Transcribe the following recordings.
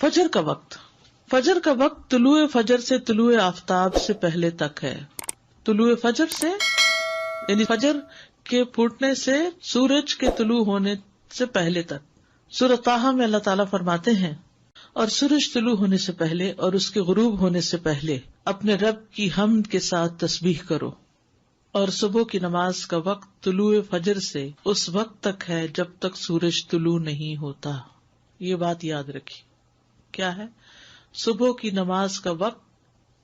فجر کا وقت. فجر کا وقت طلوع فجر سے طلوع آفتاب سے پہلے تک ہے. طلوع فجر سے یعنی فجر کے پھوٹنے سے سورج کے طلوع ہونے سے پہلے تک. سورۃ طٰہٰ میں اللہ تعالیٰ فرماتے ہیں اور سورج طلوع ہونے سے پہلے اور اس کے غروب ہونے سے پہلے اپنے رب کی حمد کے ساتھ تسبیح کرو. اور صبح کی نماز کا وقت طلوع فجر سے اس وقت تک ہے جب تک سورج طلوع نہیں ہوتا. یہ بات یاد رکھی. کیا ہے؟ صبح کی نماز کا وقت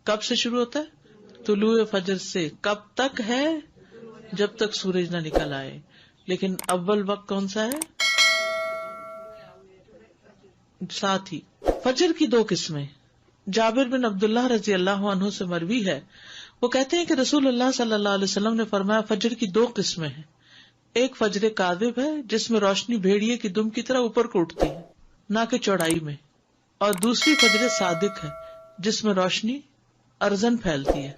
کب سے شروع ہوتا ہے؟ طلوع فجر سے. کب تک ہے؟ جب تک سورج نہ نکل آئے. لیکن اول وقت کون سا ہے؟ ساتھ ہی فجر کی دو قسمیں. جابر بن عبداللہ رضی اللہ عنہ سے مروی ہے، وہ کہتے ہیں کہ رسول اللہ صلی اللہ علیہ وسلم نے فرمایا فجر کی دو قسمیں ہیں. ایک فجر کاذب ہے جس میں روشنی بھیڑیے کی دم کی طرح اوپر کو اٹھتی ہے نہ کہ چوڑائی میں، اور دوسری فجر صادق ہے جس میں روشنی ارزن پھیلتی ہے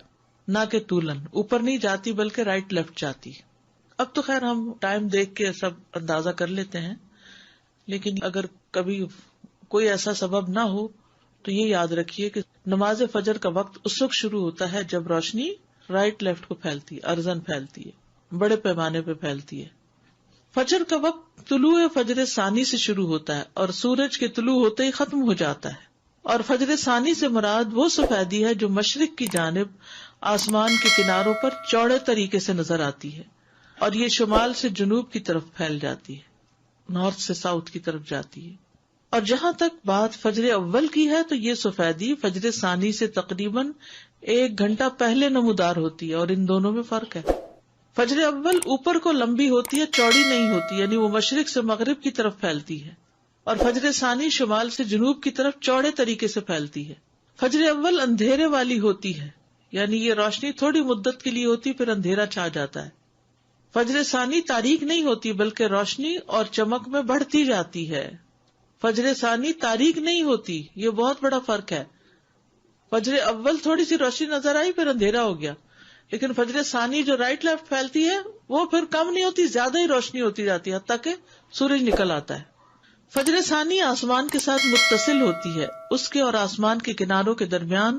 نہ کہ طولن، اوپر نہیں جاتی بلکہ رائٹ لیفٹ جاتی. اب تو خیر ہم ٹائم دیکھ کے سب اندازہ کر لیتے ہیں، لیکن اگر کبھی کوئی ایسا سبب نہ ہو تو یہ یاد رکھیے کہ نماز فجر کا وقت اس وقت شروع ہوتا ہے جب روشنی رائٹ لیفٹ کو پھیلتی ہے، ارزن پھیلتی ہے، بڑے پیمانے پہ پھیلتی ہے. فجر کا وقت طلوع فجر ثانی سے شروع ہوتا ہے اور سورج کے طلوع ہوتے ہی ختم ہو جاتا ہے. اور فجر ثانی سے مراد وہ سفیدی ہے جو مشرق کی جانب آسمان کے کناروں پر چوڑے طریقے سے نظر آتی ہے اور یہ شمال سے جنوب کی طرف پھیل جاتی ہے، نارتھ سے ساؤتھ کی طرف جاتی ہے. اور جہاں تک بات فجر اول کی ہے تو یہ سفیدی فجر ثانی سے تقریباً 1 گھنٹہ پہلے نمودار ہوتی ہے اور ان دونوں میں فرق ہے. فجر اول اوپر کو لمبی ہوتی ہے، چوڑی نہیں ہوتی، یعنی وہ مشرق سے مغرب کی طرف پھیلتی ہے، اور فجر ثانی شمال سے جنوب کی طرف چوڑے طریقے سے پھیلتی ہے. فجر اول اندھیرے والی ہوتی ہے، یعنی یہ روشنی تھوڑی مدت کے لیے ہوتی پھر اندھیرا چھا جاتا ہے. فجر ثانی تاریک نہیں ہوتی بلکہ روشنی اور چمک میں بڑھتی جاتی ہے. فجر ثانی تاریک نہیں ہوتی، یہ بہت بڑا فرق ہے. فجر اول تھوڑی سی روشنی نظر آئی پھر اندھیرا ہو گیا، لیکن فجر ثانی جو رائٹ لیفٹ پھیلتی ہے وہ پھر کم نہیں ہوتی، زیادہ ہی روشنی ہوتی جاتی ہے حتیٰ کہ سورج نکل آتا ہے. فجر ثانی آسمان کے ساتھ متصل ہوتی ہے، اس کے اور آسمان کے کناروں کے درمیان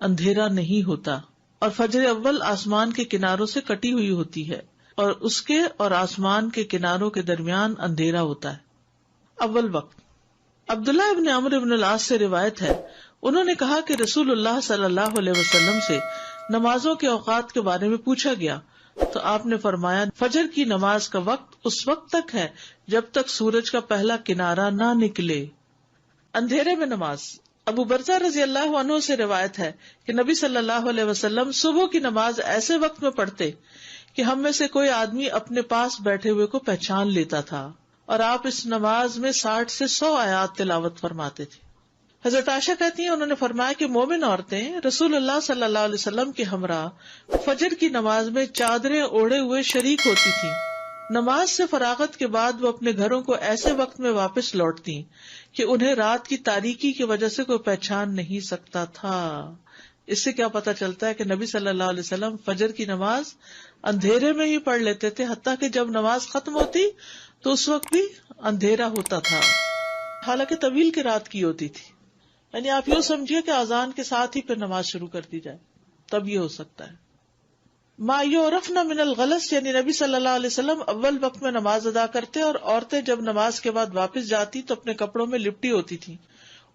اندھیرا نہیں ہوتا، اور فجر اول آسمان کے کناروں سے کٹی ہوئی ہوتی ہے اور اس کے اور آسمان کے کناروں کے درمیان اندھیرا ہوتا ہے. اول وقت. عبداللہ ابن عمرو ابن العاص سے روایت ہے، انہوں نے کہا کہ رسول اللہ صلی اللہ علیہ وسلم سے نمازوں کے اوقات کے بارے میں پوچھا گیا تو آپ نے فرمایا فجر کی نماز کا وقت اس وقت تک ہے جب تک سورج کا پہلا کنارہ نہ نکلے. اندھیرے میں نماز. ابو برزہ رضی اللہ عنہ سے روایت ہے کہ نبی صلی اللہ علیہ وسلم صبح کی نماز ایسے وقت میں پڑھتے کہ ہم میں سے کوئی آدمی اپنے پاس بیٹھے ہوئے کو پہچان لیتا تھا، اور آپ اس نماز میں 60 سے 100 آیات تلاوت فرماتے تھے. حضرت عائشہ کہتی ہیں انہوں نے فرمایا کہ مومن عورتیں رسول اللہ صلی اللہ علیہ وسلم کے ہمراہ فجر کی نماز میں چادریں اوڑھے ہوئے شریک ہوتی تھیں. نماز سے فراغت کے بعد وہ اپنے گھروں کو ایسے وقت میں واپس لوٹتی کہ انہیں رات کی تاریکی کی وجہ سے کوئی پہچان نہیں سکتا تھا. اس سے کیا پتا چلتا ہے کہ نبی صلی اللہ علیہ وسلم فجر کی نماز اندھیرے میں ہی پڑھ لیتے تھے، حتیٰ کہ جب نماز ختم ہوتی تو اس وقت بھی اندھیرا ہوتا تھا، حالانکہ طویل کی رات کی ہوتی تھی. یعنی آپ یوں سمجھیے کہ اذان کے ساتھ ہی پھر نماز شروع کر دی جائے، تب یہ ہو سکتا ہے. ما یعرفن من الغلس، یعنی نبی صلی اللہ علیہ وسلم اول وقت میں نماز ادا کرتے اور عورتیں جب نماز کے بعد واپس جاتی تو اپنے کپڑوں میں لپٹی ہوتی تھی.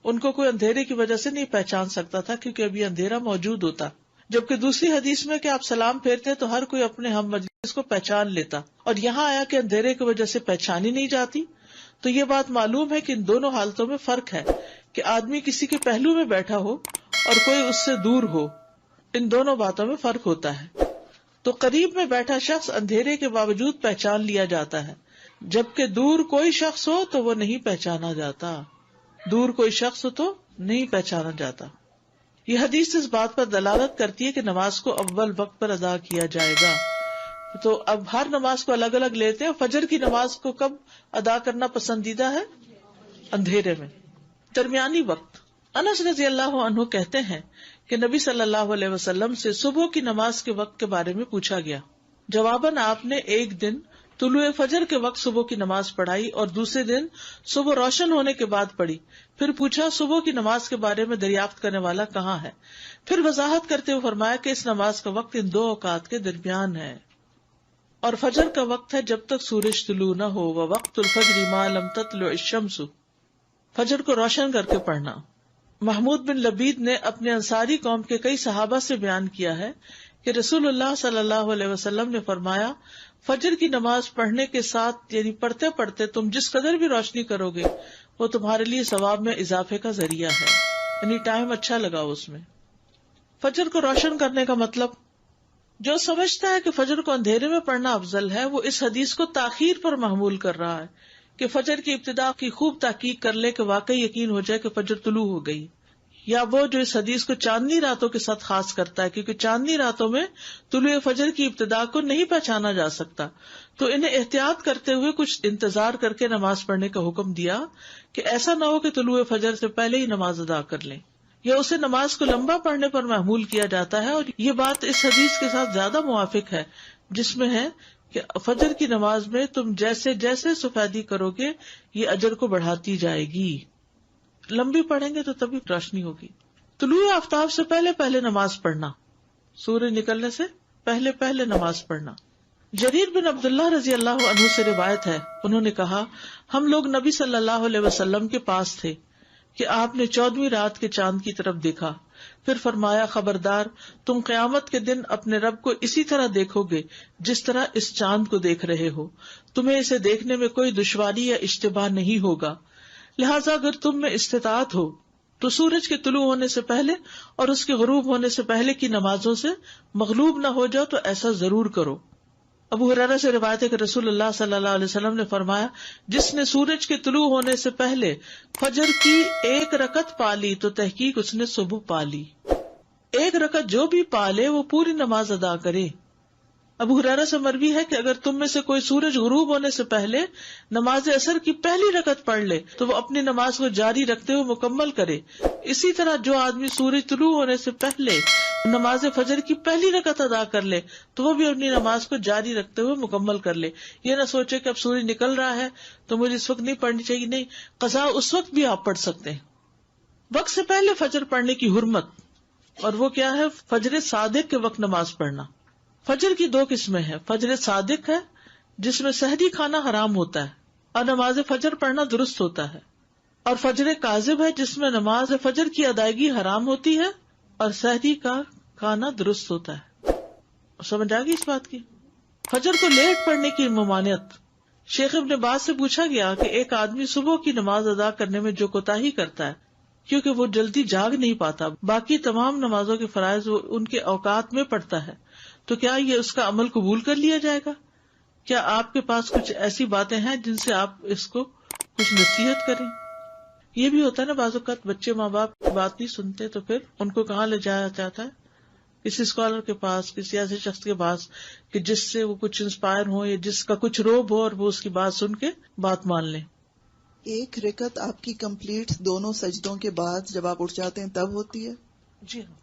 ان کو کوئی اندھیرے کی وجہ سے نہیں پہچان سکتا تھا کیونکہ ابھی اندھیرا موجود ہوتا. جبکہ دوسری حدیث میں کہ آپ سلام پھیرتے تو ہر کوئی اپنے ہم مجلس کو پہچان لیتا، اور یہاں آیا کہ اندھیرے کی وجہ سے پہچانی نہیں جاتی. تو یہ بات معلوم ہے کہ ان دونوں حالتوں میں فرق ہے کہ آدمی کسی کے پہلو میں بیٹھا ہو اور کوئی اس سے دور ہو، ان دونوں باتوں میں فرق ہوتا ہے. تو قریب میں بیٹھا شخص اندھیرے کے باوجود پہچان لیا جاتا ہے، جبکہ دور کوئی شخص ہو تو وہ نہیں پہچانا جاتا. دور کوئی شخص ہو تو نہیں پہچانا جاتا. یہ حدیث اس بات پر دلالت کرتی ہے کہ نماز کو اول وقت پر ادا کیا جائے گا. تو اب ہر نماز کو الگ الگ لیتے ہیں. فجر کی نماز کو کب ادا کرنا پسندیدہ ہے؟ اندھیرے میں. درمیانی وقت. انس رضی اللہ عنہ کہتے ہیں کہ نبی صلی اللہ علیہ وسلم سے صبح کی نماز کے وقت کے بارے میں پوچھا گیا. جواباً آپ نے ایک دن طلوع فجر کے وقت صبح کی نماز پڑھائی اور دوسرے دن صبح روشن ہونے کے بعد پڑھی. پھر پوچھا صبح کی نماز کے بارے میں دریافت کرنے والا کہاں ہے؟ پھر وضاحت کرتے ہوئے فرمایا کہ اس نماز کا وقت ان 2 اوقات کے درمیان ہے اور فجر کا وقت ہے جب تک سورج طلوع نہ ہو. ووقت الفجر ما لم تطلع الشمس، فجر کو روشن کر کے پڑھنا. محمود بن لبید نے اپنے انصاری قوم کے کئی صحابہ سے بیان کیا ہے کہ رسول اللہ صلی اللہ علیہ وسلم نے فرمایا فجر کی نماز پڑھنے کے ساتھ یعنی پڑھتے پڑھتے تم جس قدر بھی روشنی کرو گے وہ تمہارے لیے ثواب میں اضافے کا ذریعہ ہے، یعنی ٹائم اچھا لگاؤ اس میں. فجر کو روشن کرنے کا مطلب، جو سمجھتا ہے کہ فجر کو اندھیرے میں پڑھنا افضل ہے وہ اس حدیث کو تاخیر پر محمول کر رہا ہے کہ فجر کی ابتدا کی خوب تحقیق کر لے کہ واقعی یقین ہو جائے کہ فجر طلوع ہو گئی. یا وہ جو اس حدیث کو چاندنی راتوں کے ساتھ خاص کرتا ہے کیونکہ چاندنی راتوں میں طلوع فجر کی ابتدا کو نہیں پہچانا جا سکتا، تو انہیں احتیاط کرتے ہوئے کچھ انتظار کر کے نماز پڑھنے کا حکم دیا کہ ایسا نہ ہو کہ طلوع فجر سے پہلے ہی نماز ادا کر لیں. یا اسے نماز کو لمبا پڑھنے پر محمول کیا جاتا ہے، اور یہ بات اس حدیث کے ساتھ زیادہ موافق ہے جس میں ہے کہ فجر کی نماز میں تم جیسے جیسے سفیدی کرو گے یہ اجر کو بڑھاتی جائے گی. لمبی پڑھیں گے تو تبھی روشنی ہوگی. طلوع آفتاب سے پہلے پہلے نماز پڑھنا، سورج نکلنے سے پہلے پہلے نماز پڑھنا. جریر بن عبداللہ رضی اللہ عنہ سے روایت ہے، انہوں نے کہا ہم لوگ نبی صلی اللہ علیہ وسلم کے پاس تھے کہ آپ نے 14ویں رات کے چاند کی طرف دیکھا. پھر فرمایا خبردار تم قیامت کے دن اپنے رب کو اسی طرح دیکھو گے جس طرح اس چاند کو دیکھ رہے ہو. تمہیں اسے دیکھنے میں کوئی دشواری یا اشتباہ نہیں ہوگا. لہٰذا اگر تم میں استطاعت ہو تو سورج کے طلوع ہونے سے پہلے اور اس کے غروب ہونے سے پہلے کی نمازوں سے مغلوب نہ ہو جاؤ تو ایسا ضرور کرو. ابو ہریرہ سے روایت ہے کہ رسول اللہ صلی اللہ علیہ وسلم نے فرمایا جس نے سورج کے طلوع ہونے سے پہلے فجر کی 1 رکعت پا لی تو تحقیق اس نے صبح پا لی. 1 رکعت جو بھی پا لے وہ پوری نماز ادا کرے. ابو ہریرہ سے مروی ہے کہ اگر تم میں سے کوئی سورج غروب ہونے سے پہلے نماز عصر کی پہلی رکعت پڑھ لے تو وہ اپنی نماز کو جاری رکھتے ہوئے مکمل کرے. اسی طرح جو آدمی سورج طلوع ہونے سے پہلے نماز فجر کی پہلی رکعت ادا کر لے تو وہ بھی اپنی نماز کو جاری رکھتے ہوئے مکمل کر لے. یہ نہ سوچے کہ اب سورج نکل رہا ہے تو مجھے اس وقت نہیں پڑھنی چاہیے. نہیں، قضا اس وقت بھی آپ پڑھ سکتے ہیں. وقت سے پہلے فجر پڑھنے کی حرمت، اور وہ کیا ہے؟ فجر صادق کے وقت نماز پڑھنا. فجر کی 2 قسمیں ہیں. فجر صادق ہے جس میں سحری کھانا حرام ہوتا ہے اور نماز فجر پڑھنا درست ہوتا ہے، اور فجر کاذب ہے جس میں نماز فجر کی ادائیگی حرام ہوتی ہے اور سحری کا کھانا درست ہوتا ہے. سمجھ آ گئی اس بات کی؟ فجر کو لیٹ پڑھنے کی ممانعت. شیخ ابن باز سے پوچھا گیا کہ ایک آدمی صبح کی نماز ادا کرنے میں جو کوتاہی کرتا ہے کیونکہ وہ جلدی جاگ نہیں پاتا، باقی تمام نمازوں کے فرائض وہ ان کے اوقات میں پڑھتا ہے، تو کیا یہ اس کا عمل قبول کر لیا جائے گا؟ کیا آپ کے پاس کچھ ایسی باتیں ہیں جن سے آپ اس کو کچھ نصیحت کریں؟ یہ بھی ہوتا ہے نا بعض اوقات بچے ماں باپ کی بات نہیں سنتے تو پھر ان کو کہاں لے جایا جاتا ہے؟ کسی اسکالر کے پاس، کسی ایسے شخص کے پاس کہ جس سے وہ کچھ انسپائر ہو یا جس کا کچھ روب ہو اور وہ اس کی بات سن کے بات مان لیں. 1 رکعت آپ کی کمپلیٹ دونوں سجدوں کے بعد جب آپ اٹھ جاتے ہیں تب ہوتی ہے؟ جی ہاں.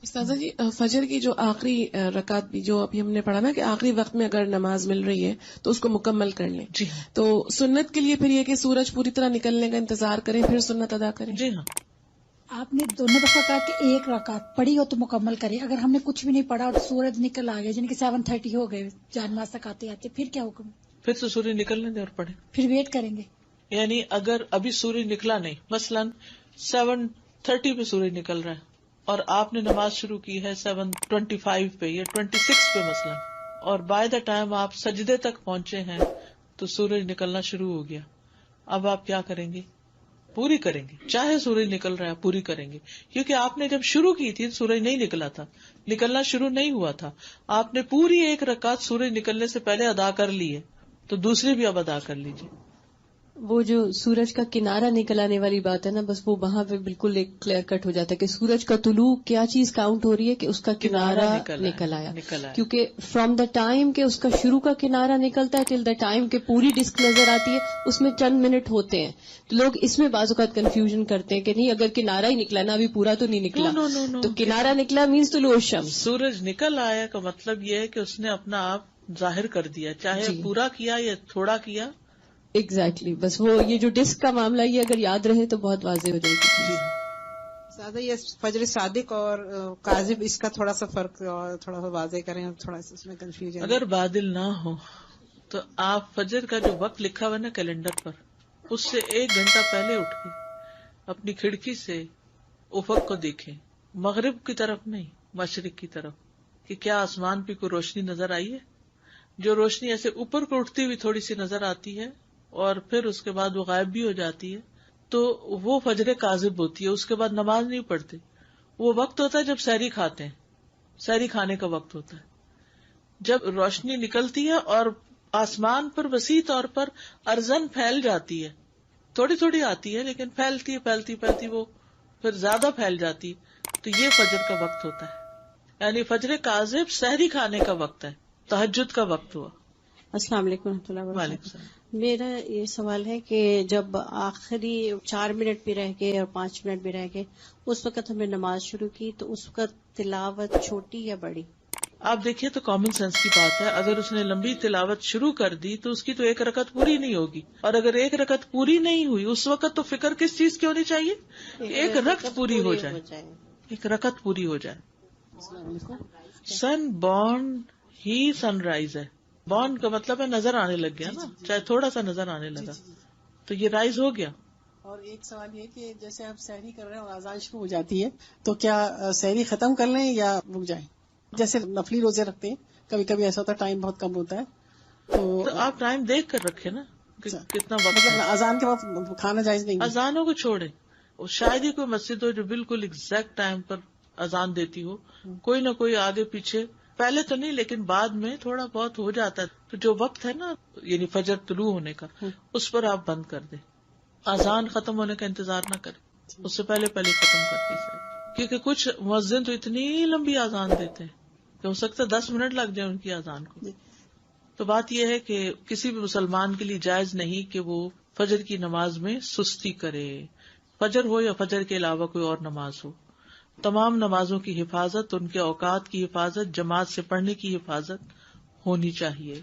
استاذہ جی، فجر کی جو آخری رکعت بھی جو ابھی ہم نے پڑھا نا کہ آخری وقت میں اگر نماز مل رہی ہے تو اس کو مکمل کر لیں. جی ہاں. تو سنت کے لیے پھر یہ کہ سورج پوری طرح نکلنے کا انتظار کریں پھر سنت ادا کریں. جی ہاں. آپ نے دونوں دفعہ کہا کہ 1 رکعت پڑھی ہو تو مکمل کریں. اگر ہم نے کچھ بھی نہیں پڑھا اور سورج نکل آ گیا جن کے 7:30 ہو گئے جان نماز تک آتے آتے، پھر کیا حکم؟ پھر تو سورج نکلنے دیں اور پڑھیں. پھر ویٹ کریں گے. یعنی اگر ابھی سورج نکلا نہیں، مثلاً 7:30 پہ سورج نکل رہا ہے اور آپ نے نماز شروع کی ہے 7:25 پہ یا 26 پہ مثلاً، اور بائی دا ٹائم آپ سجدے تک پہنچے ہیں تو سورج نکلنا شروع ہو گیا. اب آپ کیا کریں گے؟ پوری کریں گے. چاہے سورج نکل رہا ہے پوری کریں گے، کیونکہ آپ نے جب شروع کی تھی سورج نہیں نکلا تھا، نکلنا شروع نہیں ہوا تھا. آپ نے پوری 1 رکعت سورج نکلنے سے پہلے ادا کر لی ہے تو دوسری بھی اب ادا کر لیجیے. وہ جو سورج کا کنارہ نکل آنے والی بات ہے نا، بس وہ وہاں پہ بالکل ایک کلیئر کٹ ہو جاتا ہے کہ سورج کا طلوع کیا چیز کاؤنٹ ہو رہی ہے کہ اس کا کنارہ نکل آیا. کیونکہ فرام دا ٹائم کہ اس کا شروع کا کنارہ نکلتا ہے ٹل دا ٹائم کہ پوری ڈسک نظر آتی ہے اس میں چند منٹ ہوتے ہیں. تو لوگ اس میں بعض اوقات کنفیوژن کرتے ہیں کہ نہیں اگر کنارہ ہی نکلا نا ابھی پورا تو نہیں نکلا. no. تو کنارہ نکلا مینس طلوع الشمس. سورج نکل آیا کا مطلب یہ ہے کہ اس نے اپنا آپ ظاہر کر دیا، چاہے پورا کیا یا تھوڑا کیا. ایگزیکٹلی بس وہ یہ جو ڈسک کا معاملہ یہ اگر یاد رہے تو بہت واضح ہو جائے گی. جی زیادہ یہ فجر صادق اور کاذب اس کا تھوڑا سا فرق اور تھوڑا سا واضح کریں، تھوڑا سا اس میں کنفیوژن. اگر بادل نہ ہو تو آپ فجر کا جو وقت لکھا ہوا نا کیلنڈر پر، اس سے 1 گھنٹہ پہلے اٹھ کے اپنی کھڑکی سے افق کو دیکھیں، مغرب کی طرف نہیں مشرق کی طرف، کہ کیا آسمان پہ کوئی روشنی نظر آئی ہے. جو روشنی ایسے اوپر کو اٹھتی ہوئی تھوڑی سی نظر آتی ہے اور پھر اس کے بعد وہ غائب بھی ہو جاتی ہے، تو وہ فجر کاذب ہوتی ہے. اس کے بعد نماز نہیں پڑھتے. وہ وقت ہوتا ہے جب سحری کھاتے ہیں، سحری کھانے کا وقت ہوتا ہے، جب روشنی نکلتی ہے اور آسمان پر وسیع طور پر ارزن پھیل جاتی ہے. تھوڑی تھوڑی آتی ہے لیکن پھیلتی پھیلتی وہ پھر زیادہ پھیل جاتی. تو یہ فجر کا وقت ہوتا ہے. یعنی فجر کاذب سحری کھانے کا وقت ہے، تہجد کا وقت ہوا. السلام علیکم ورحمۃ اللہ وعلیکم وبرکاتہ. السلام. میرا یہ سوال ہے کہ جب آخری 4 منٹ بھی رہ گئے اور 5 منٹ بھی رہ گئے، اس وقت ہم نے نماز شروع کی تو اس وقت تلاوت چھوٹی یا بڑی؟ آپ دیکھیے تو کامن سینس کی بات ہے، اگر اس نے لمبی تلاوت شروع کر دی تو اس کی تو 1 رکعت پوری نہیں ہوگی، اور اگر 1 رکعت پوری نہیں ہوئی اس وقت تو فکر کس چیز کی ہونی چاہیے؟ 1 رکعت پوری ہو جائے، 1 رکعت پوری ہو جائے. سن بورن ہی سن رائز ہے. بورن کا مطلب ہے نظر آنے لگ گیا نا، چاہے تھوڑا سا نظر آنے لگا تو یہ رائز ہو گیا. اور ایک سوال یہ کہ جیسے آپ سحری کر رہے ہیں اور اذان شروع ہو جاتی ہے تو کیا سحری ختم کر لیں یا رک جائیں؟ جیسے نفلی روزے رکھتے ہیں کبھی کبھی ایسا ہوتا ہے ٹائم بہت کم ہوتا ہے تو آپ ٹائم دیکھ کر رکھے نا کتنا وقت ہے. اذان کے وقت کھانا جائز نہیں؟ اذانوں کو چھوڑے. شاید ہی کوئی مسجد ہو جو بالکل ایگزیکٹ ٹائم پر اذان دیتی ہو، کوئی نہ کوئی آگے پیچھے، پہلے تو نہیں لیکن بعد میں تھوڑا بہت ہو جاتا ہے. تو جو وقت ہے نا یعنی فجر طلوع ہونے کا، اس پر آپ بند کر دیں. اذان ختم ہونے کا انتظار نہ کریں، اس سے پہلے ختم کر دیں. کیونکہ کچھ مؤذن تو اتنی لمبی اذان دیتے ہیں کہ ہو سکتا ہے 10 منٹ لگ جائے ان کی اذان کو. تو بات یہ ہے کہ کسی بھی مسلمان کے لیے جائز نہیں کہ وہ فجر کی نماز میں سستی کرے، فجر ہو یا فجر کے علاوہ کوئی اور نماز ہو. تمام نمازوں کی حفاظت، ان کے اوقات کی حفاظت، جماعت سے پڑھنے کی حفاظت ہونی چاہیے.